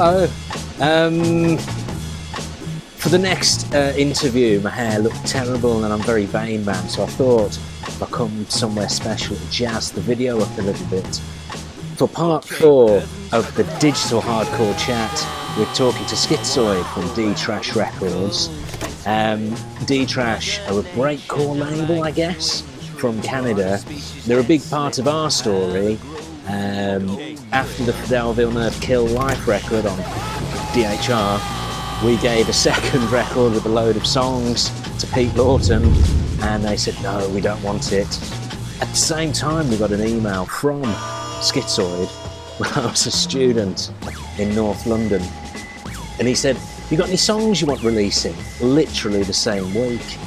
hello. For the next interview, my hair looked terrible and I'm very vain, man. So I thought if I come somewhere special to jazz the video up a little bit. For part 4 of the digital hardcore chat, we're talking to Schizoid from D-Trash Records. D-Trash are a breakcore label, I guess, from Canada. They're a big part of our story. After the FIDEL'S Kill Life record on DHR, we gave a second record with a load of songs to Pete Lawton, and they said, no, we don't want it. At the same time, we got an email from Schizoid when I was a student in North London, and he said, you got any songs you want releasing? Literally the same week.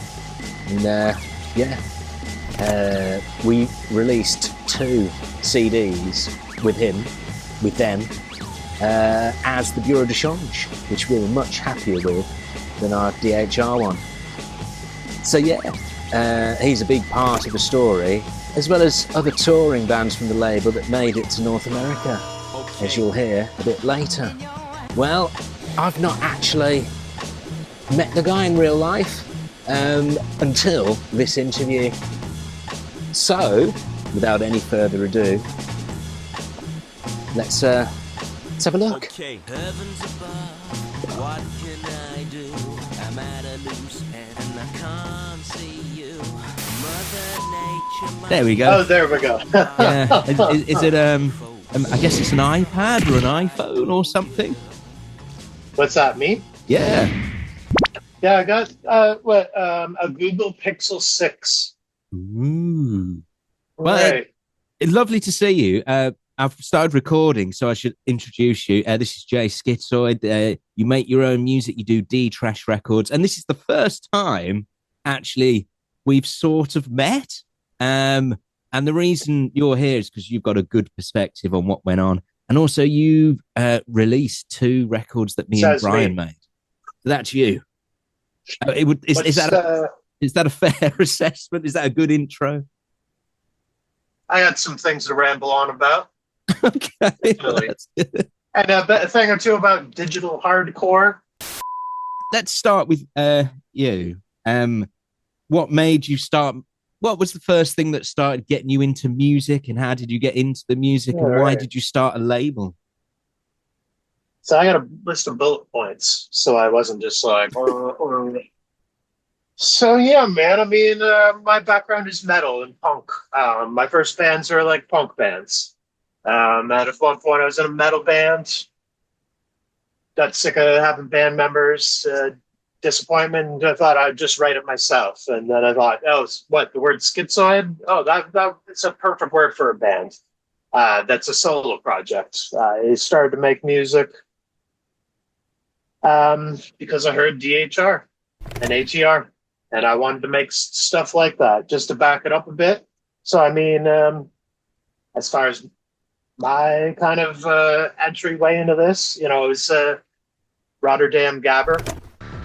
And we released 2 CDs with them, as the Bureau de Change, which we were much happier with than our DHR one. So he's a big part of the story, as well as other touring bands from the label that made it to North America, as you'll hear a bit later. Well, I've not actually met the guy in real life until this interview. So, without any further ado, let's have a look. Okay. Heavens above, what can I do? I'm at a loose end, I can't see you. Mother Nature. There we go. Oh, there we go. Yeah. Is it I guess it's an iPad or an iPhone or something? What's that, me? Yeah. Yeah, I got a Google Pixel 6. Ooh. Well, Right. it's lovely to see you. I've started recording, so I should introduce you. This is Jay Schizoid. You make your own music. You do D-Trash Records. And this is the first time, actually, we've sort of met. And the reason you're here is because you've got a good perspective on what went on. And also, you've released 2 records that me and Brian made. So that's you. Is that a fair assessment? Is that a good intro? I had some things to ramble on about. Okay. And a thing or two about digital hardcore. Let's start with you. What made you start? What was the first thing that started getting you into music, and how did you get into the music, and why did you start a label? So I got a list of bullet points, so I wasn't just like, So yeah, man. I mean, my background is metal and punk. My first bands are like punk bands. At one point, I was in a metal band. Got sick of having band members. Disappointment. I thought I'd just write it myself, and then I thought, the word schizoid? Oh, that it's a perfect word for a band. That's a solo project. I started to make music because I heard DHR and HER. And I wanted to make stuff like that just to back it up a bit. So, I mean, as far as my kind of entryway into this, it was Rotterdam Gabber.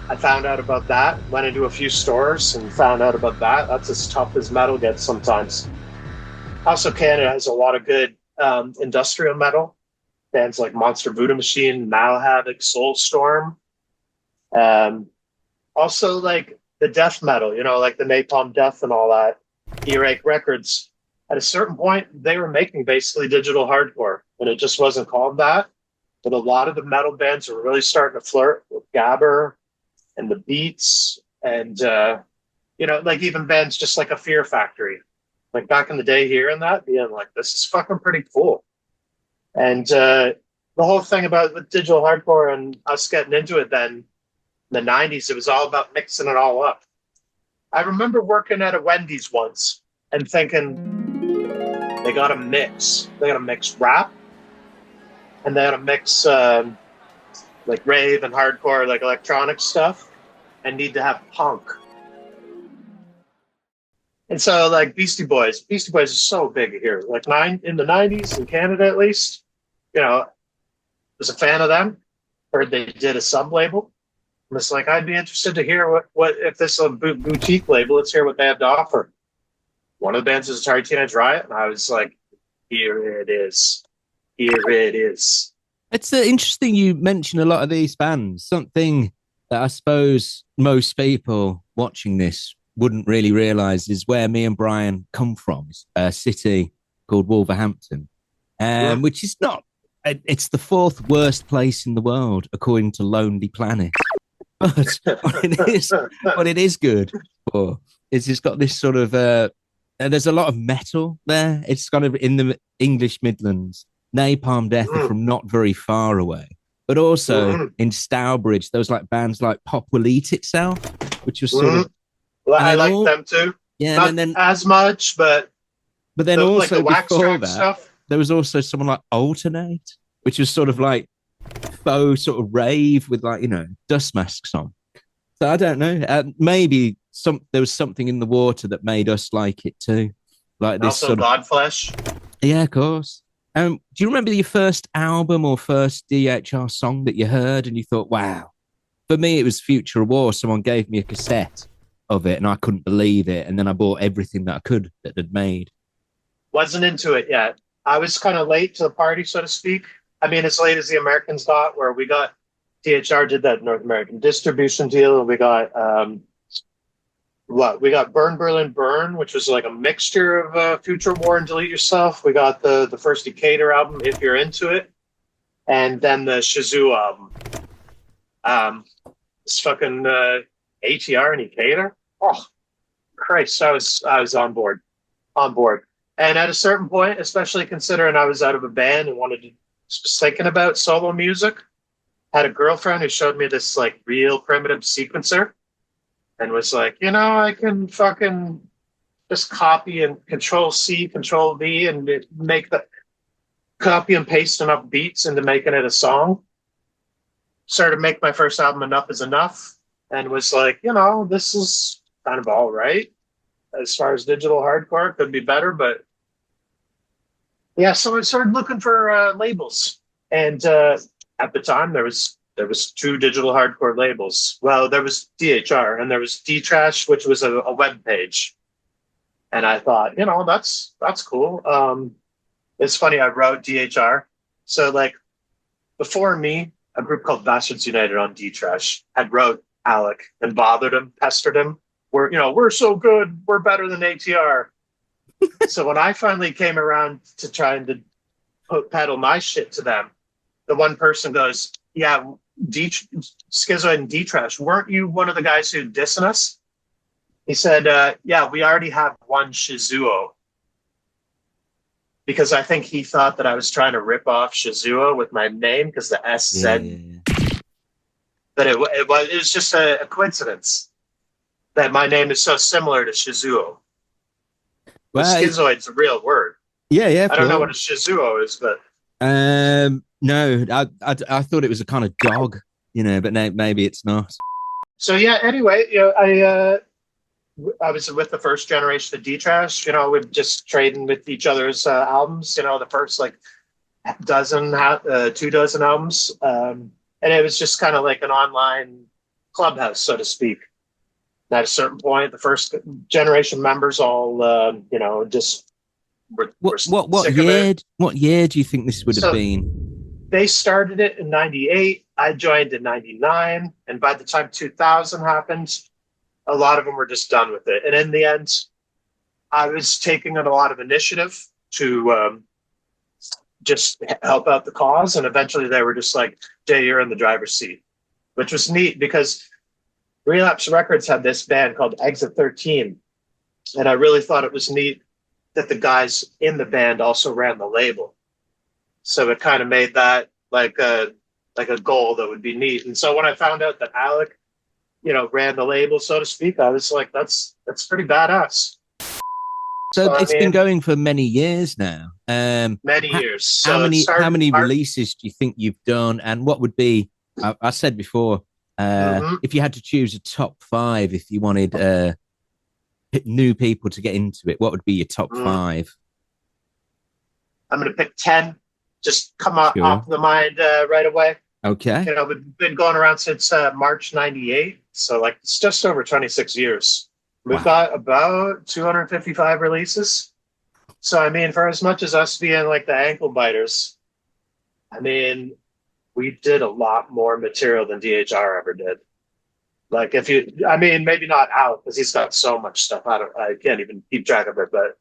I found out about that, went into a few stores and found out about that. That's as tough as metal gets sometimes. Also, Canada has a lot of good industrial metal. Bands like Monster Voodoo Machine, Malhavoc, Soulstorm. Also, like, the death metal, like the Napalm Death and all that, Earache Records. At a certain point, they were making basically digital hardcore, and it just wasn't called that. But a lot of the metal bands were really starting to flirt with Gabber and the beats, and like even bands just like a Fear Factory, like back in the day, hearing that, being like, this is fucking pretty cool. And the whole thing about with digital hardcore and us getting into it then. In the 90s, it was all about mixing it all up. I remember working at a Wendy's once and thinking they got to mix. They got to mix rap, and they got to mix like rave and hardcore, like electronic stuff, and need to have punk. And so, like Beastie Boys is so big here. Like in the 90s in Canada, at least, was a fan of them. Heard they did a sub label. It's like, I'd be interested to hear what if this is a boutique label, let's hear what they have to offer. One of the bands is Atari Teenage Riot, and I was like, here it is. Here it is. It's interesting you mention a lot of these bands. Something that I suppose most people watching this wouldn't really realize is where me and Brian come from. It's a city called Wolverhampton, which is not, it's the fourth worst place in the world, according to Lonely Planet. But what it is good for is it's got this sort of, there's a lot of metal there. It's kind of in the English Midlands. Napalm Death are from not very far away. But also in Stourbridge, there was like bands like Pop Will Eat Itself, which was sort of. Well, I like them too. Yeah, not and then as much, but then also like the wax before track that, stuff. there was also someone like Alternate, which was sort of like faux sort of rave with like dust masks on. So I don't know. Maybe there was something in the water that made us like it too, like this Also, sort Godflesh. Yeah, of course. Do you remember your first album or first DHR song that you heard and you thought, wow? For me, it was Future War. Someone gave me a cassette of it and I couldn't believe it. And then I bought everything that I could that they'd made. Wasn't into it yet. I was kind of late to the party, so to speak. I mean, as late as the Americans got, where we got DHR did that North American distribution deal. And we got we got Burn Berlin Burn, which was like a mixture of Future War and Delete Yourself. We got the first Decatur album, If You're Into It, and then the Shizuo album. It's fucking ATR and Decatur. Oh, Christ! I was on board. And at a certain point, especially considering I was out of a band and was thinking about solo music, had a girlfriend who showed me this like real primitive sequencer. And was like, I can fucking just copy and Control C, Control V, and make the copy and paste enough beats into making it a song. Started to make my first album, Enough Is Enough, and was like, this is kind of all right as far as digital hardcore. Could be better, but yeah. So I started looking for labels, and at the time there was two digital hardcore labels. Well, there was DHR and there was D-Trash, which was a web page. And I thought, that's cool. It's funny, I wrote DHR. So like before me, a group called Bastards United on D-Trash had wrote Alec and bothered him, pestered him. We're so good, we're better than ATR. So when I finally came around to trying to peddle my shit to them, the one person goes, yeah, Schizoid and D-Trash, weren't you one of the guys who dissing us? He said, yeah, we already have one Shizuo. Because I think he thought that I was trying to rip off Shizuo with my name because the S said. Yeah. But it was just a coincidence that my name is so similar to Shizuo. Well, Schizoid's a real word. Yeah. I don't know what a Shizuo is, but... No, I thought it was a kind of dog, but no, maybe it's not. So yeah, anyway, I was with the first generation of D-Trash, we're just trading with each other's albums, the first like 2 dozen albums. And it was just kind of like an online clubhouse, so to speak. And at a certain point, the first generation members all, just what year do you think this would have been? They started it in 98. I joined in 99. And by the time 2000 happened, a lot of them were just done with it. And in the end, I was taking on a lot of initiative to just help out the cause. And eventually they were just like, Jay, you're in the driver's seat, which was neat because Relapse Records had this band called Exit 13. And I really thought it was neat that the guys in the band also ran the label. So it kind of made that like a goal that would be neat. And so when I found out that Alec, ran the label, so to speak, I was like, that's pretty badass. So it's been going for many years now. Many years. So how many releases do you think you've done? And what would be, I said before, if you had to choose a top 5, if you wanted new people to get into it, what would be your top 5? I'm going to pick 10. Just come off the mind right away. Okay. We've been going around since March 98. So like it's just over 26 years. We've got about 255 releases. So, I mean, for as much as us being like the ankle biters, I mean, we did a lot more material than DHR ever did. Like maybe not out because he's got so much stuff. I can't even keep track of it, but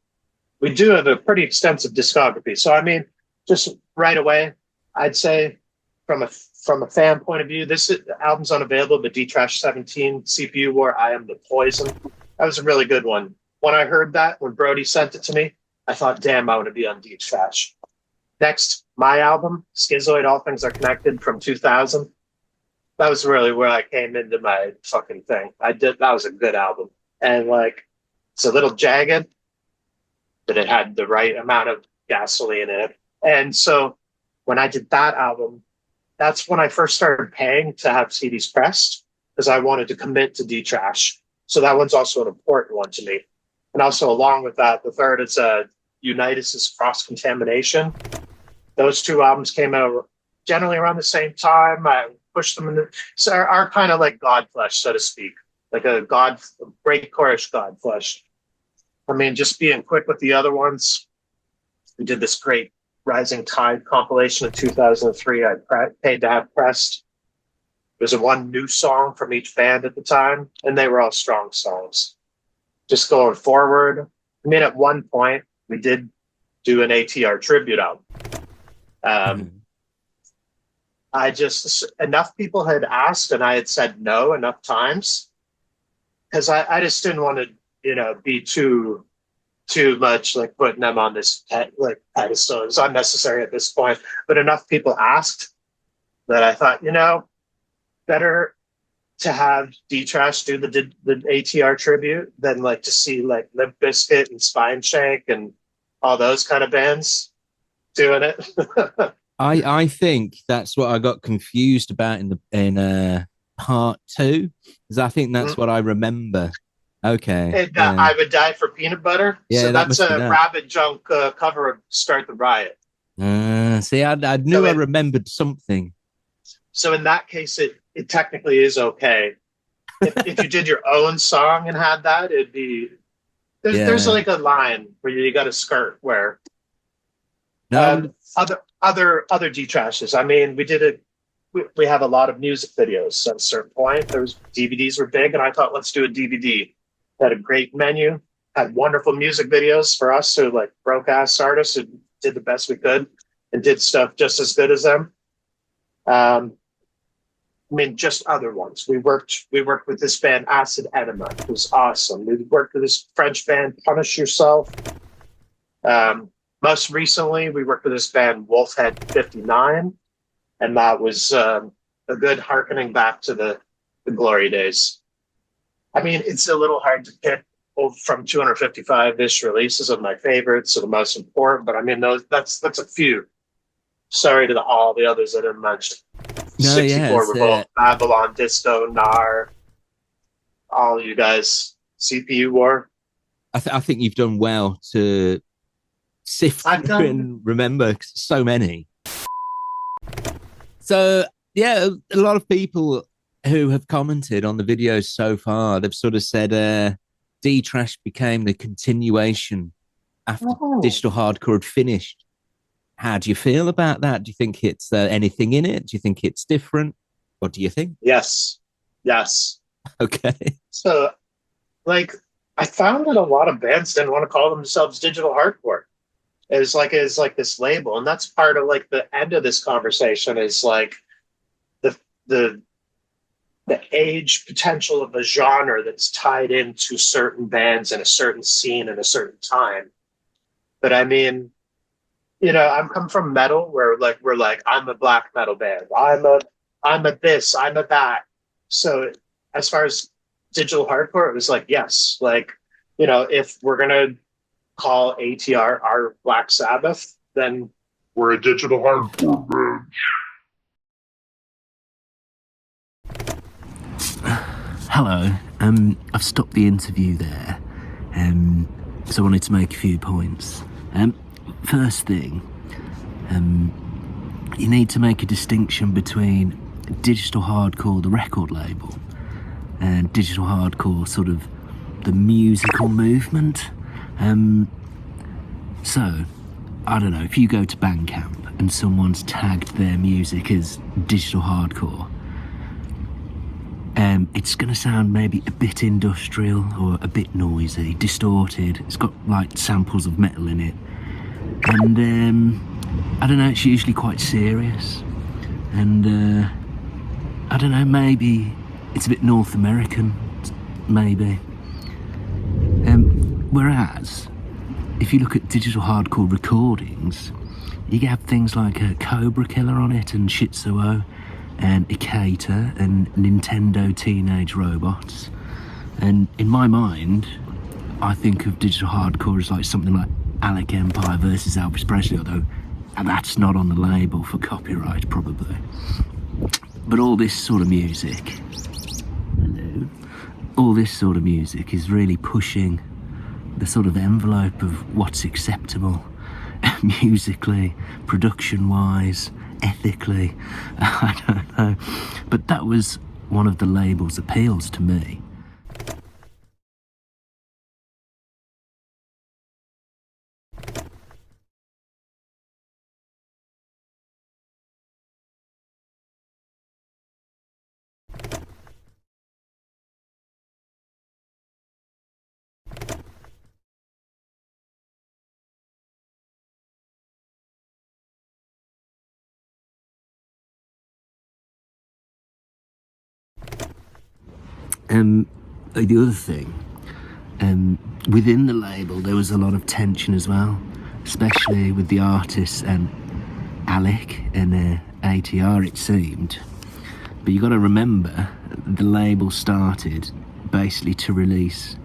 we do have a pretty extensive discography. So I mean, just right away, I'd say from a fan point of view, this album's unavailable, but D-Trash 17, CPU War, I Am the Poison. That was a really good one. When I heard that, when Brody sent it to me, I thought, damn, I want to be on D-Trash. Next, my album, Schizoid, All Things Are Connected from 2000. That was really where I came into my fucking thing. That was a good album. And like, it's a little jagged, but it had the right amount of gasoline in it. And so when I did that album, that's when I first started paying to have CDs pressed because I wanted to commit to D-Trash. So that one's also an important one to me. And also along with that, the third is Unitas's Cross Contamination. Those two albums came out generally around the same time. I pushed them in so are kind of like Godflesh, so to speak, like a breakcore-ish Godflesh. I mean, just being quick with the other ones, we did this great Rising Tide compilation in 2003. I paid to have pressed. There's one new song from each band at the time, and they were all strong songs. Just going forward, I mean, at one point, we did do an ATR tribute album. Enough people had asked, and I had said no enough times, because I just didn't want to, be too much like putting them on this pedestal. It's unnecessary at this point. But enough people asked that I thought, better to have D-Trash do the ATR tribute than like to see like Limp Bizkit and Spine Shank and all those kind of bands doing it. I think that's what I got confused about in part 2, because I think that's what I remember. Okay. And I Would Die for Peanut Butter. Yeah, so that's a Rabbit Junk cover of Start the Riot. See, I knew I remembered something. So in that case, it technically is okay. If you did your own song and had that, it'd be there's like a line where you got a skirt where other D-Trashes. I mean, we have a lot of music videos at a certain point. DVDs were big, and I thought, let's do a DVD. Had a great menu, had wonderful music videos for us who like broke ass artists who did the best we could and did stuff just as good as them. Just other ones. We worked with this band Acid Enema, it was awesome. We worked with this French band Punish Yourself. Most recently, we worked with this band Wolfhead 59, and that was a good harkening back to the glory days. I mean, it's a little hard to pick from 255-ish releases of my favorites or the most important, but I mean, that's a few. Sorry to all the others that I mentioned. 64 Revolt, Babylon, Disco, Nar, all you guys, CPU War. I think you've done well to sift through and remember so many. So, yeah, a lot of people who have commented on the videos so far, they've sort of said D-Trash became the continuation after digital hardcore had finished. How do you feel about that? Do you think it's anything in it? Do you think it's different? What do you think? Yes. Okay. So, like, I found that a lot of bands didn't want to call themselves digital hardcore. It's like this label, and that's part of like the end of this conversation is like the age potential of a genre that's tied into certain bands and a certain scene and a certain time. But I mean, I'm come from metal where we're like I'm a black metal band. I'm a this, I'm a that. So as far as digital hardcore, it was like, yes, like, if we're gonna call ATR our Black Sabbath, then we're a digital hardcore band. Hello. I've stopped the interview there, because I wanted to make a few points. First thing, you need to make a distinction between digital hardcore, the record label, and digital hardcore, sort of the musical movement. So, I don't know, if you go to Bandcamp and someone's tagged their music as digital hardcore, it's going to sound maybe a bit industrial or a bit noisy, distorted. It's got like samples of metal in it, and I don't know, it's usually quite serious, and I don't know, maybe it's a bit North American, maybe. Whereas if you look at digital hardcore recordings, you have things like Cobra Killer on it, and Shizuo, and Ikeda, and Nintendo Teenage Robots. And in my mind, I think of digital hardcore as like something like Alec Empire versus Elvis Presley, although that's not on the label for copyright, probably. But all this sort of music, all this sort of music is really pushing the sort of envelope of what's acceptable musically, production-wise, ethically. I don't know. But that was one of the label's appeals to me. The other thing, within the label there was a lot of tension as well, especially with the artists and Alec and ATR, it seemed. But you got to remember, the label started basically to release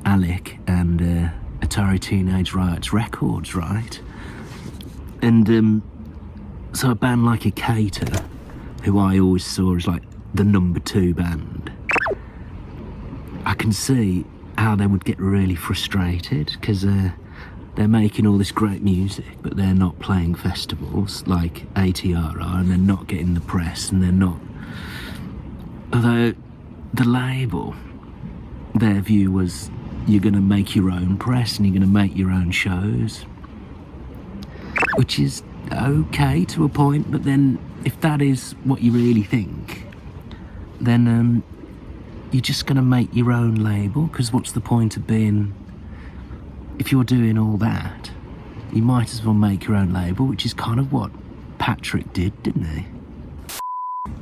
Alec and Atari Teenage Riot's records, right? And so a band like Ikeda, who I always saw as like the number 2 band, I can see how they would get really frustrated, because they're making all this great music, but they're not playing festivals like ATR are, and they're not getting the press, and they're not. Although the label, their view was, you're going to make your own press and you're going to make your own shows, which is okay to a point, but then if that is what you really think, then you're just going to make your own label, because what's the point of being... If you're doing all that, you might as well make your own label, which is kind of what Patrick did, didn't he?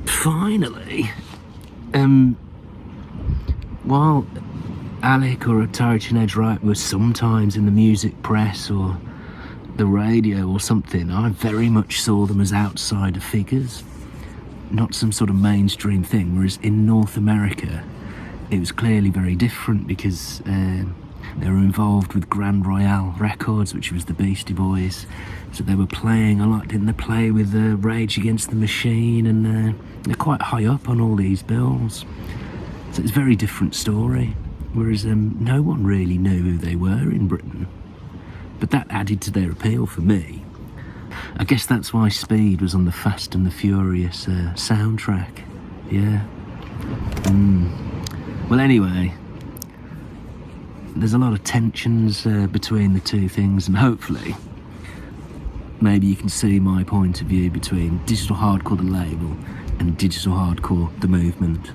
Finally, while Alec or Atari Teenage Riot were sometimes in the music press or the radio or something, I very much saw them as outsider figures, not some sort of mainstream thing, whereas in North America it was clearly very different, because they were involved with Grand Royale Records, which was the Beastie Boys, so they were playing a lot, didn't they? Play with Rage Against the Machine, and they're quite high up on all these bills, so it's a very different story, whereas no one really knew who they were in Britain, but that added to their appeal for me. I guess that's why Speed was on the Fast and the Furious soundtrack. Yeah. Well, anyway, there's a lot of tensions between the two things, and hopefully maybe you can see my point of view between digital hardcore the label and digital hardcore the movement.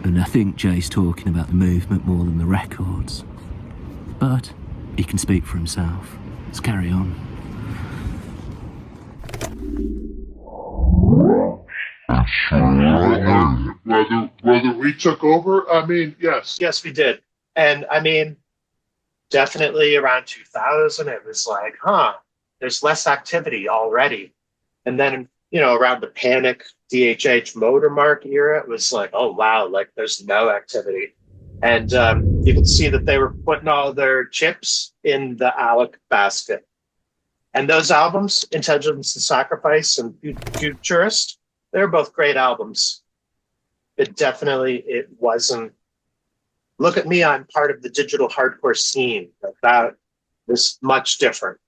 And I think Jay's talking about the movement more than the records, but he can speak for himself. Let's carry on. Whether we took over, I mean, yes. Yes, we did. And I mean, definitely around 2000, it was like, there's less activity already. And then, around the Panic, DHH, Motormark era, it was like, oh, wow, like there's no activity. And you could see that they were putting all their chips in the Alec basket. And those albums, Intelligence and Sacrifice and Futurist, they're both great albums. It wasn't. Look at me, I'm part of the digital hardcore scene. That is much different.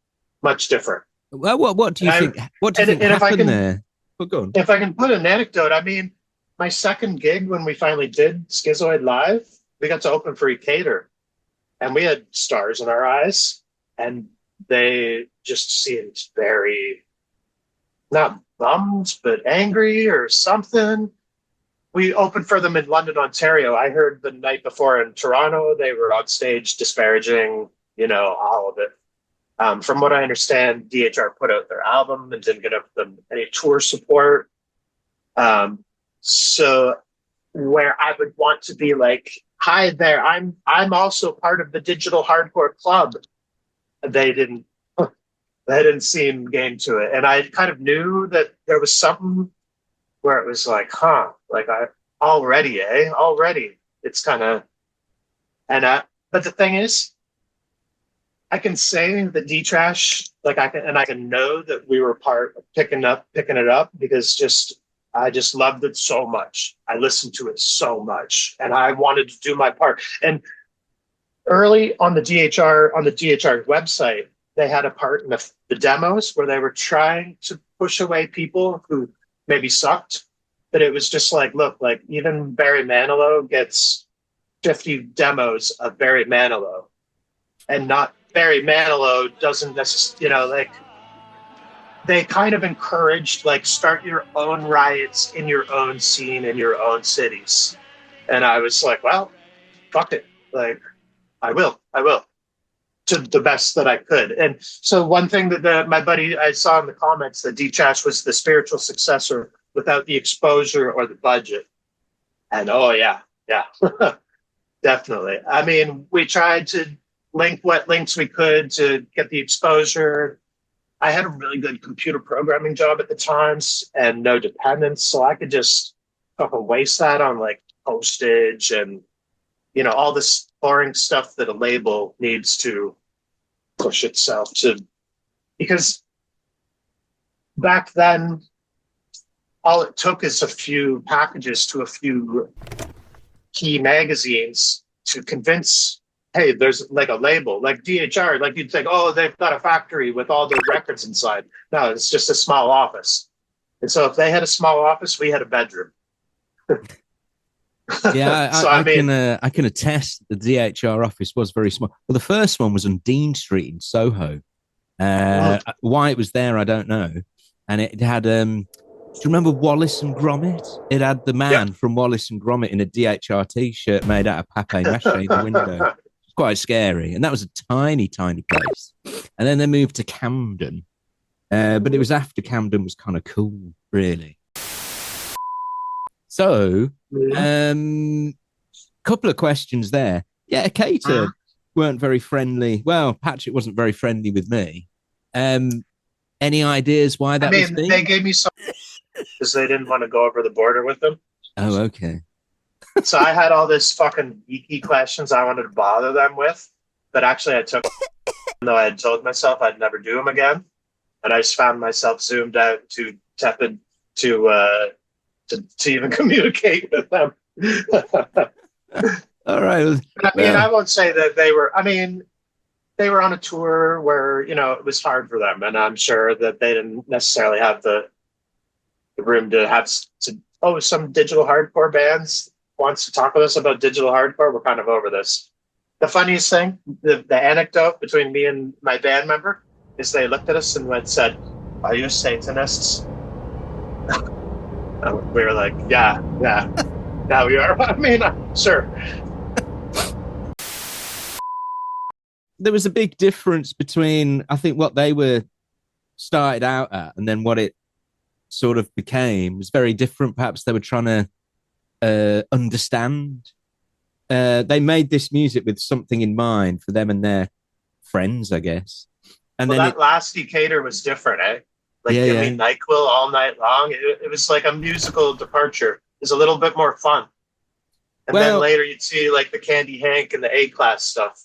Much different. Well, what do you think? What do you think happened there? Well, go on. If I can put an anecdote, I mean, my second gig when we finally did Schizoid Live, we got to open for Ikeda, and we had stars in our eyes, and they just seemed very not bummed, but angry or something. We opened for them in London, Ontario. I heard the night before in Toronto, they were on stage disparaging, all of it. From what I understand, DHR put out their album and didn't get them any tour support. So where I would want to be like, hi there, I'm also part of the digital hardcore club. They didn't seem game to it. And I kind of knew that there was something where it was like, like already. It's kind of, but the thing is, I can say that D-Trash, like I can know that we were part of picking it up because I just loved it so much. I listened to it so much and I wanted to do my part. And early on the DHR website, they had a part in the demos where they were trying to push away people who maybe sucked. But it was just like, look, like even Barry Manilow gets 50 demos of Barry Manilow, and not Barry Manilow doesn't necessarily, like they kind of encouraged like start your own riots in your own scene in your own cities. And I was like, well, fuck it. Like I will to the best that I could. And so one thing that my buddy, I saw in the comments that D-Trash was the spiritual successor without the exposure or the budget. And oh yeah, definitely. I mean, we tried to link what links we could to get the exposure. I had a really good computer programming job at the times and no dependents. So I could just fucking waste that on like postage and, all this boring stuff that a label needs to push itself to, because back then, all it took is a few packages to a few key magazines to convince, hey, there's like a label, like DHR, like you'd think, oh, they've got a factory with all the records inside. No, it's just a small office. And so if they had a small office, we had a bedroom. Yeah, So, I can attest the DHR office was very small. Well, the first one was on Dean Street in Soho. Why it was there, I don't know. And it had, do you remember Wallace and Gromit? It had the man from Wallace and Gromit in a DHR t-shirt made out of papier-mâché in the window. It's quite scary. And that was a tiny, tiny place. And then they moved to Camden. But it was after Camden was kind of cool, really. So, couple of questions there. Yeah, Cater weren't very friendly. Well, Patrick wasn't very friendly with me. Any ideas why that was? They gave me some because they didn't want to go over the border with them. Oh, okay. So I had all this fucking geeky questions I wanted to bother them with, but actually I took, though I had told myself I'd never do them again, and I just found myself zoomed out too tepid to even communicate with them. All right. I won't say that they were. They were on a tour where it was hard for them, and I'm sure that they didn't necessarily have the room to have to. Oh, some digital hardcore bands wants to talk with us about digital hardcore. We're kind of over this. The funniest thing, the anecdote between me and my band member is they looked at us and said, "Are you Satanists?" We were like, yeah, now we are. Sure. There was a big difference between, I think, what they were started out at and then what it sort of became. It was very different. Perhaps they were trying to understand. They made this music with something in mind for them and their friends, I guess. And then that last Decatur was different, eh? Like, NyQuil all night long. It was like a musical departure. It was a little bit more fun. And then later you'd see like the Candy Hank and the A-Class stuff.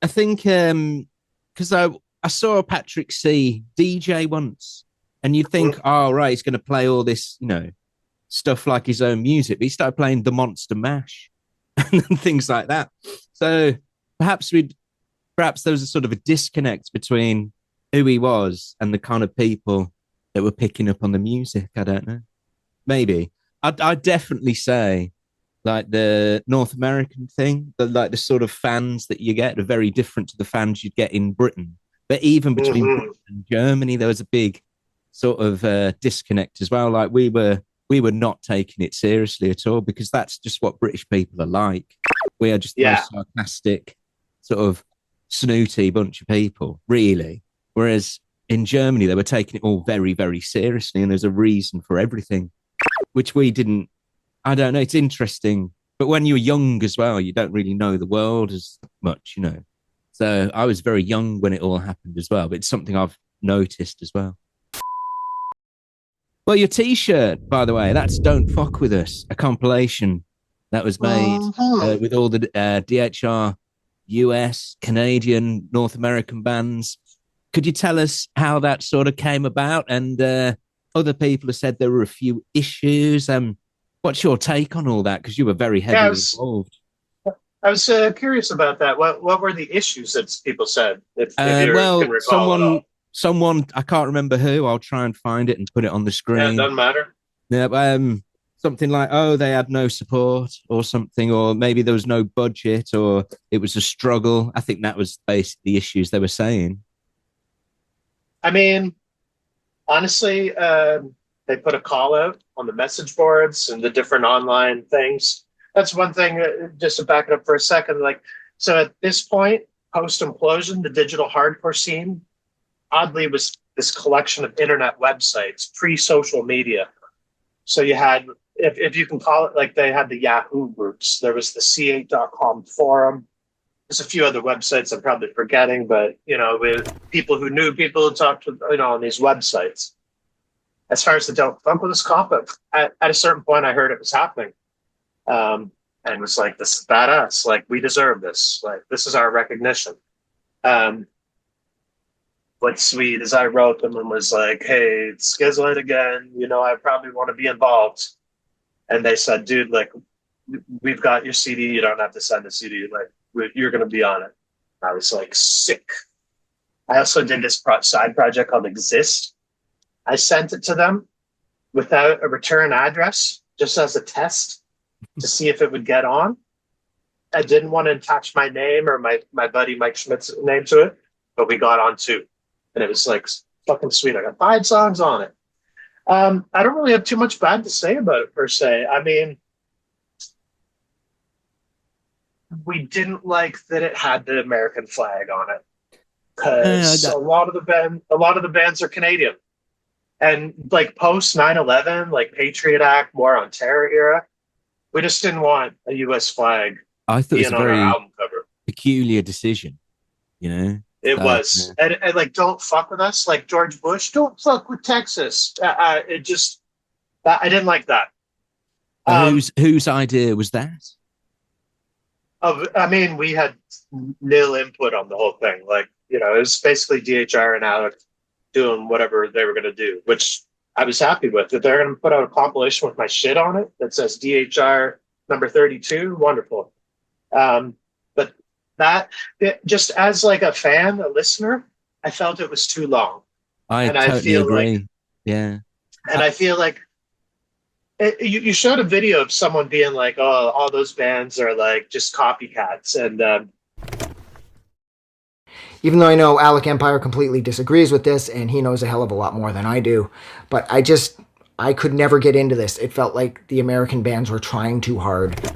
I think because I saw Patrick C. DJ once, and you'd think, oh, right, he's going to play all this, stuff like his own music. But he started playing the Monster Mash and things like that. So perhaps there was a sort of a disconnect between who he was and the kind of people that were picking up on the music. I don't know. Maybe. I'd definitely say like the North American thing, the sort of fans that you get are very different to the fans you'd get in Britain. But even between Britain and Germany, there was a big sort of disconnect as well. Like we were not taking it seriously at all, because that's just what British people are like. We are just the most sarcastic, sort of snooty bunch of people, really. Whereas in Germany, they were taking it all very, very seriously, and there's a reason for everything, which we didn't. I don't know. It's interesting. But when you're young as well, you don't really know the world as much, you know. So I was very young when it all happened as well. But it's something I've noticed as well. Well, your T-shirt, by the way, that's "Don't Fuck With Us," a compilation that was made with all the DHR, US, Canadian, North American bands. Could you tell us how that sort of came about? And other people have said there were a few issues. What's your take on all that? Because you were very heavily involved. I was curious about that. What were the issues that people said? If you can recall someone, I can't remember who. I'll try and find it and put it on the screen. Yeah, it doesn't matter. Yeah, something like, oh, they had no support or something, or maybe there was no budget, or it was a struggle. I think that was basically the issues they were saying. I mean, honestly, they put a call out on the message boards and the different online things. That's one thing, just to back it up for a second. Like, so at this point, post-implosion, the digital hardcore scene, oddly, was this collection of internet websites, pre-social media. So you had, if you can call it, like they had the Yahoo groups. There was the C8.com forum. There's a few other websites I'm probably forgetting, but, you know, with people who knew people who talked to, you know, on these websites. As far as the Don't Funk With Us comp, at a certain point, I heard it was happening. And was like, this is badass. Like, we deserve this. Like, this is our recognition. What's sweet is I wrote them and was like, hey, it's Schizoid again. You know, I probably want to be involved. And they said, dude, like, we've got your CD. You don't have to send a CD. Like, you're going to be on it. I was like, sick. I also did this side project called Exist. I sent it to them without a return address, just as a test to see if it would get on. I didn't want to attach my name or my buddy Mike Schmidt's name to it, but we got on too. And it was like fucking sweet. I got 5 songs on it. I don't really have too much bad to say about it per se. I mean, we didn't like that it had the American flag on it, because a lot of the bands are Canadian, and like post 9/11, like Patriot Act, War on Terror era, we just didn't want a U.S. flag. I thought it was a very album cover. Peculiar decision, you know. It was, and like, don't fuck with us, like George Bush. Don't fuck with Texas. It just, I didn't like that. Whose idea was that? I mean, we had nil input on the whole thing. Like, you know, it was basically DHR and Alec doing whatever they were going to do, which I was happy with. If they're going to put out a compilation with my shit on it that says DHR number 32, wonderful. But that, just as like a fan, a listener, I felt it was too long. I totally agree. Yeah. And I feel like you showed a video of someone being like, oh, all those bands are like just copycats. And even though I know Alec Empire completely disagrees with this, and he knows a hell of a lot more than I do, but I could never get into this. It felt like the American bands were trying too hard.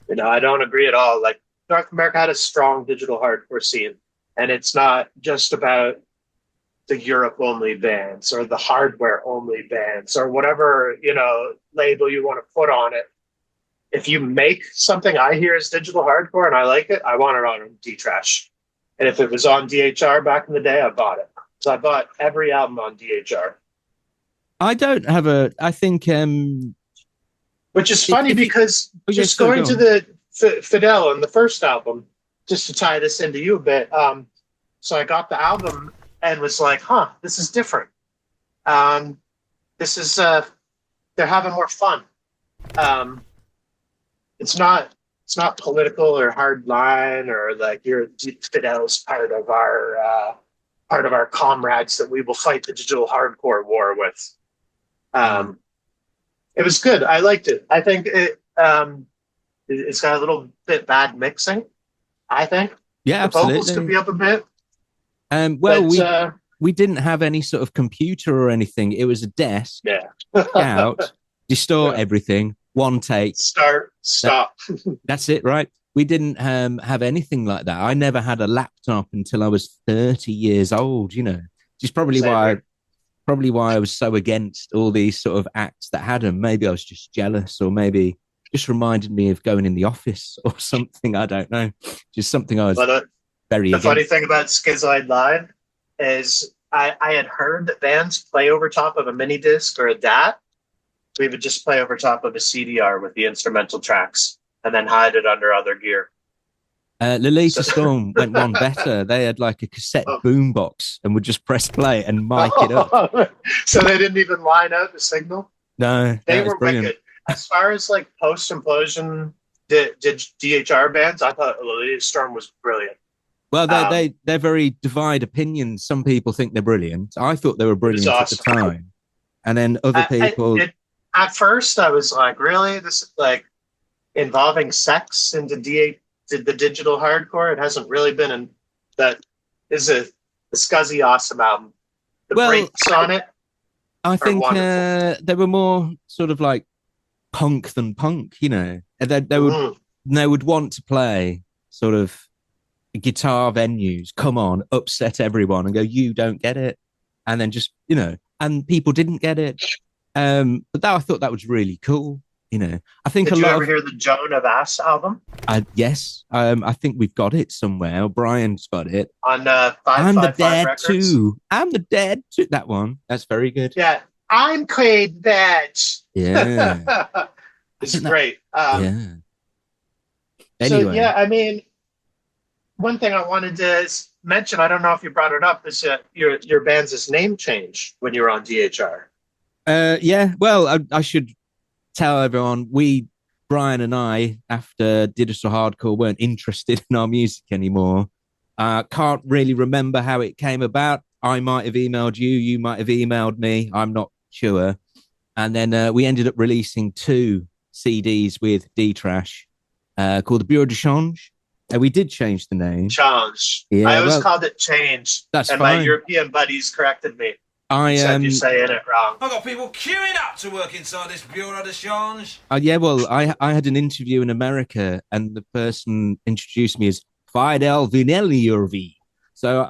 You know, I don't agree at all. Like, North America had a strong digital hardcore scene, and it's not just about the Europe-only bands or the hardware-only bands or whatever, you know, label you want to put on it. If you make something I hear as digital hardcore and I like it, I want it on D-Trash. And if it was on DHR back in the day, I bought it. So I bought every album on DHR. I don't have I think... which is funny because just going to the Fidel and the first album, just to tie this into you a bit. So I got the album and was like, huh, this is different. This is, they're having more fun. It's not political or hard line or like Fidel's part of our comrades that we will fight the digital hardcore war with. It was good. I liked it. I think it's got a little bit bad mixing. I think. Yeah, the absolutely. vocals could be up a bit. Well, we didn't have any sort of computer or anything. It was a desk, Yeah. out, distort Yeah. everything, one take. Start, stop. That's it, right? We didn't have anything like that. I never had a laptop until I was 30 years old, you know, which is probably Same why here. I was so against all these sort of acts that had them. Maybe I was just jealous, or maybe just reminded me of going in the office or something. I don't know. Just something I was But very the against. funny thing about Schizoid Live is I had heard that bands play over top of a mini disc or a DAT. We would just play over top of a CDR with the instrumental tracks and then hide it under other gear. Lolita Storm went one better. They had like a cassette boombox and would just press play and mic it up. So they didn't even line out the signal. No, They that was were brilliant. wicked. As far as like post-implosion DHR bands, I thought Lolita Storm was brilliant. Well, they're very divide opinions. Some people think they're brilliant. I thought they were brilliant awesome. at the time, and then other people. At first, I was like, "Really? This is like involving sex into the digital hardcore? It hasn't really been." And that is a scuzzy, awesome album. The breaks on it. I think wonderful. they were more sort of like punk than punk, you know. And they would want to play sort of guitar venues, come on, upset everyone and go, you don't get it. And then just, you know, and people didn't get it. But I thought that was really cool, you know. I think Did you ever hear the Joan of Ass album? Yes, I think we've got it somewhere. Brian's got it. On I'm the 555 Dead Records? too. I'm the Dead too. That one. That's very good. Yeah. I'm Quaid Badge. Yeah. It's great. Yeah. Anyway. So, yeah, I mean, one thing I wanted to mention, I don't know if you brought it up, is your band's name change when you were on DHR. Yeah, well, I should tell everyone, Brian and I, after Digital Hardcore, weren't interested in our music anymore. Can't really remember how it came about. I might have emailed you, you might have emailed me, I'm not sure. And then we ended up releasing 2 CDs with D-Trash called the Bureau de Change. And we did change the name. Change. Yeah, I always called it Change. That's and fine. my European buddies corrected me. I said you're saying it wrong. I've got people queuing up to work inside this Bureau de Change. Yeah, well, I had an interview in America, and the person introduced me as FIDEL'S. So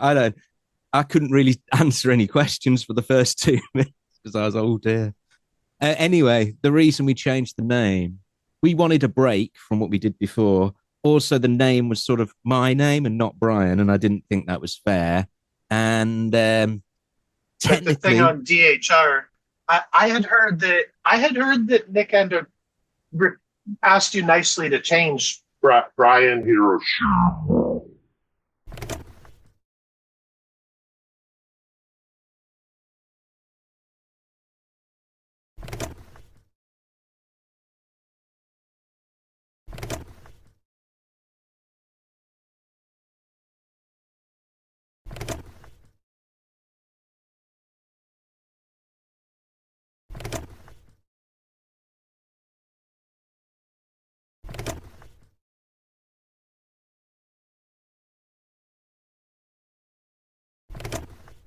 I couldn't really answer any questions for the first 2 minutes because I was, oh dear. Anyway, the reason we changed the name, we wanted a break from what we did before. Also, the name was sort of my name and not Brian, and I didn't think that was fair. And But the thing on DHR, I had heard that Nick Ender asked you nicely to change Brian Hiroshima.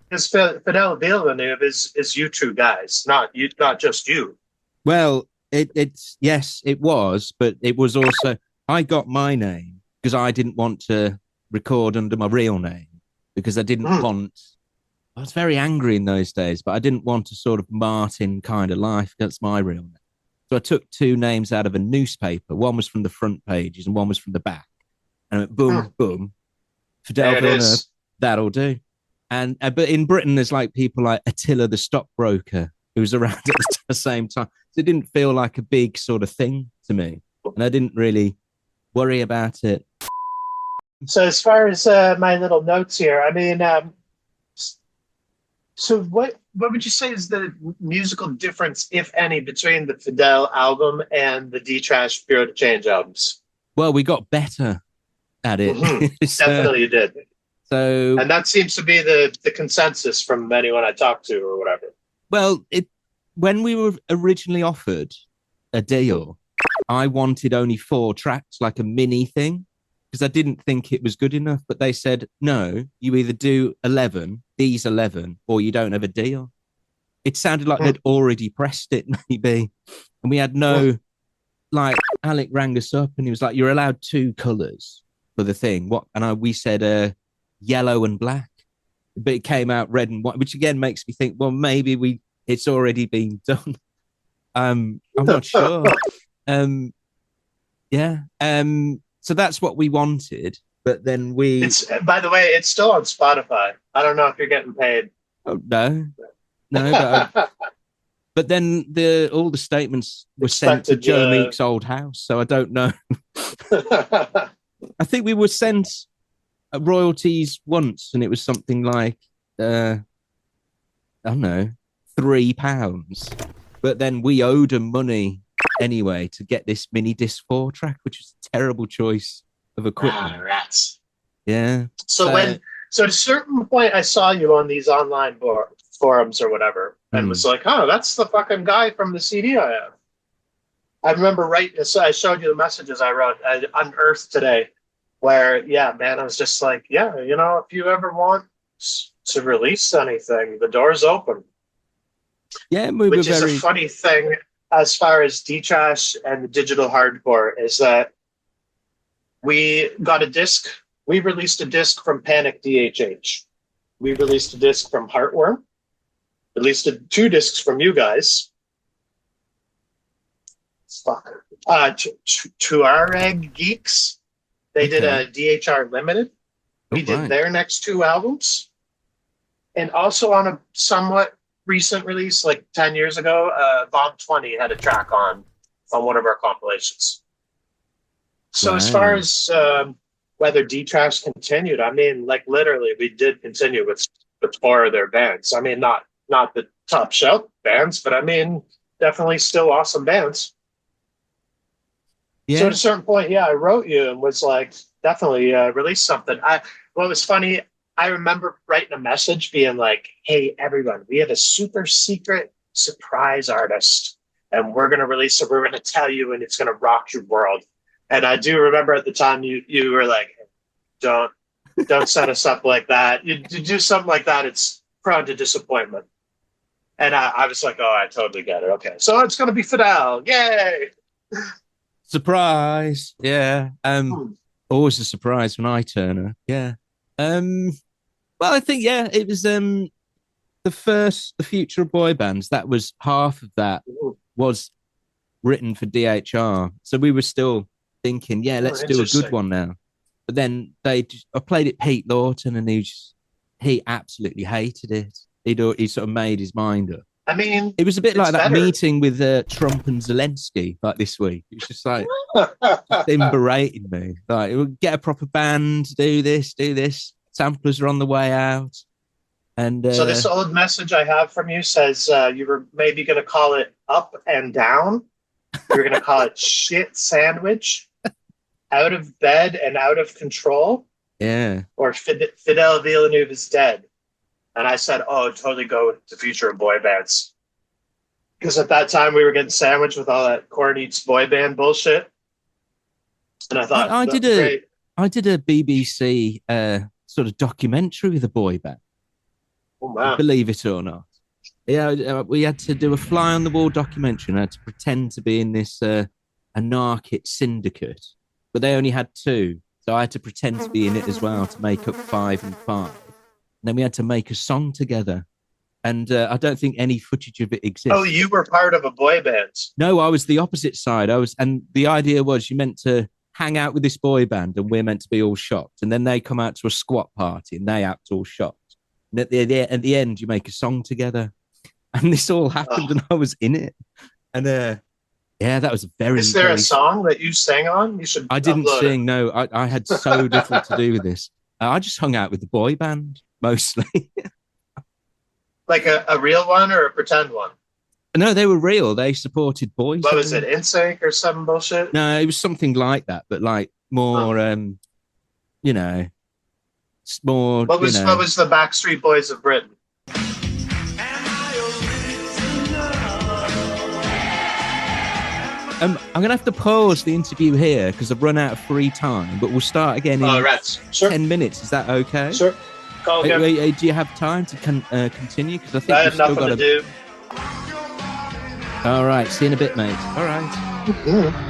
Because Fidel Villeneuve is you two guys, not just you. Well, it's yes, it was, but it was also I got my name because I didn't want to record under my real name because I didn't want. I was very angry in those days, but I didn't want a sort of Martin kind of life. That's my real name. So I took 2 names out of a newspaper. One was from the front pages and one was from the back. And I went boom, boom. Fidel Villeneuve, that'll do. And but in Britain, there's like people like Attila the stockbroker who was around at the same time. So it didn't feel like a big sort of thing to me, and I didn't really worry about it. So as far as my little notes here, I mean, so what would you say is the musical difference, if any, between the Fidel album and the D-Trash Bureau de Change albums? Well, we got better at it. Definitely you did. So, and that seems to be the consensus from anyone I talked to or whatever. Well, when we were originally offered a deal, I wanted only 4 tracks, like a mini thing, because I didn't think it was good enough. But they said, no, you either do 11, these 11 or you don't have a deal. It sounded like they'd already pressed it, maybe. And we had no, like, Alec rang us up and he was like, you're allowed 2 colours for the thing. What? And we said yellow and black. But it came out red and white, which again makes me think, well, maybe it's already been done. I'm not sure. Yeah. So that's what we wanted. But then by the way, it's still on Spotify. I don't know if you're getting paid. Oh, no. But then all the statements were sent to Joe Meek's old house, so I don't know. I think we were sent royalties once, and it was something like I don't know, £3. But then we owed them money anyway to get this mini disc 4 track, which was a terrible choice of equipment. Rats. Yeah. So at a certain point, I saw you on these online forums or whatever, and was like, "Oh, that's the fucking guy from the CD I have." I remember writing. So I showed you the messages I wrote. I unearthed today, where I was just like, if you ever want to release anything, the door's open. Yeah, which is a funny thing as far as D-Trash and digital hardcore is that we got a disc. We released a disc from Panic DHH. We released a disc from Heartworm. Released 2 discs from you guys. Fuck. Tuareg Geeks. They did a DHR Limited. We did their next 2 albums. And also on a somewhat recent release, like 10 years ago, Bomb 20 had a track on one of our compilations. So as far as whether D-Trash continued, I mean, like literally we did continue with 4 of their bands. I mean, not the top shelf bands, but I mean, definitely still awesome bands. Yeah. So at a certain point, I wrote you and was like, definitely release something. What was funny, I remember writing a message being like, hey, everyone, we have a super secret surprise artist and we're going to release it. We're going to tell you and it's going to rock your world. And I do remember at the time you were like, don't set us up like that. You do something like that, it's prone to disappointment. And I was like, oh, I totally get it. Okay. So it's going to be Fidel. Yay. Surprise. Yeah. Always a surprise when I turn up. Yeah. Well, I think, it was the Future of Boy Bands. That was half of that was written for DHR. So we were still thinking, let's do a good one now. But then I played it Pete Lawton and he absolutely hated it. He sort of made his mind up. I mean, it was a bit like that meeting with Trump and Zelensky like this week. It was just like him berating me. Like, we'll get a proper band, do this. Samplers are on the way out. And so this old message I have from you says you were maybe going to call it Up and Down. You were going to call it Shit Sandwich, Out of Bed and Out of Control. Yeah. Or Fidel Villeneuve is Dead. And I said, totally go with the Future of Boy Bands. Because at that time we were getting sandwiched with all that Corn Eats boy band bullshit. And I thought, I did a BBC sort of documentary with a boy band. Oh, man. Believe it or not. Yeah, we had to do a fly on the wall documentary and I had to pretend to be in this anarchic syndicate. But they only had 2. So I had to pretend to be in it as well to make up 5 and 5. And then we had to make a song together. And I don't think any footage of it exists. Oh, you were part of a boy band? No, I was the opposite side. And the idea was you meant to hang out with this boy band and we're meant to be all shocked. And then they come out to a squat party and they act all shocked. And at the end, you make a song together. And this all happened and I was in it. And that was a very... Is there a song that you sang on? You should. I didn't sing, no. I had so little to do with this. I just hung out with the boy band. Mostly. Like a real one or a pretend one? No, they were real. They supported boys. What was it, NSYNC or some bullshit? No, it was something like that, but like more, more. What was the Backstreet Boys of Britain? I'm going to have to pause the interview here because I've run out of free time, but we'll start again in 10 minutes. Is that okay? Sure. Call again. Do you have time to continue? Because I think I we've had still nothing got to do. All right, see you in a bit, mate. All right. Yeah.